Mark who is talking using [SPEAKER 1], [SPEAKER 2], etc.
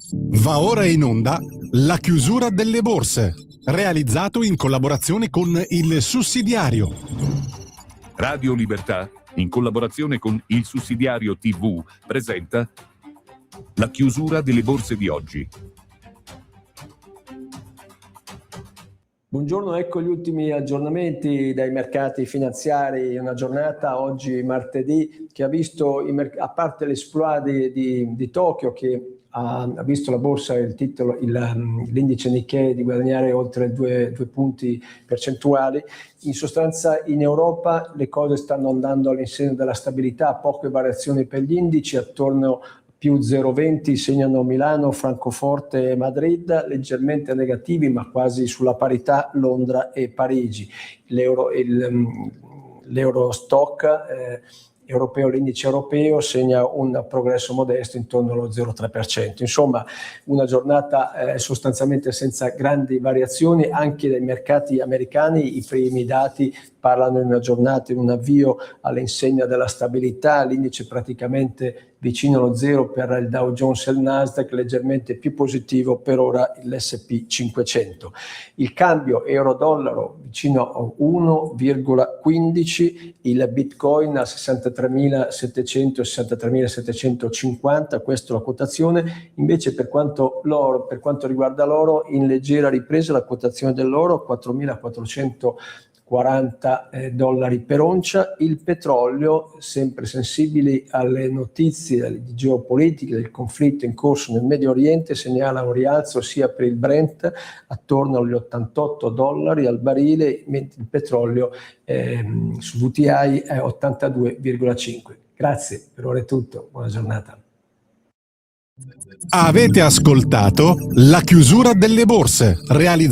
[SPEAKER 1] Va ora in onda La chiusura delle borse, realizzato in collaborazione con Il Sussidiario.
[SPEAKER 2] Radio Libertà, in collaborazione con Il Sussidiario TV, presenta La chiusura delle borse di oggi.
[SPEAKER 3] Buongiorno, ecco gli ultimi aggiornamenti dai mercati finanziari. Una giornata oggi martedì che ha visto, a parte l'esploit di Tokyo, che ha visto la borsa, l'indice Nikkei di guadagnare oltre 2 punti percentuali. In sostanza in Europa le cose stanno andando all'insegna della stabilità, poche variazioni per gli indici, attorno più 0,20 segnano Milano, Francoforte e Madrid, leggermente negativi ma quasi sulla parità Londra e Parigi. L'Eurostock europeo, l'indice europeo, segna un progresso modesto intorno allo 0,3%. Insomma, una giornata sostanzialmente senza grandi variazioni. Anche dai mercati americani i primi dati parlano di una giornata, in un avvio all'insegna della stabilità, l'indice praticamente vicino allo zero per il Dow Jones e il Nasdaq, leggermente più positivo per ora l'S&P 500. Il cambio euro-dollaro vicino a 1,15, il Bitcoin a 63.700 e 63.750, questa è la quotazione. Invece per quanto riguarda l'oro, in leggera ripresa la quotazione dell'oro a 4.440 dollari per oncia. Il petrolio, sempre sensibili alle notizie di geopolitica del conflitto in corso nel Medio Oriente, segnala un rialzo sia per il Brent attorno agli 88 dollari al barile, mentre il petrolio su WTI è 82,5. Grazie, per ora è tutto, buona giornata.
[SPEAKER 1] Avete ascoltato La chiusura delle borse, realizzata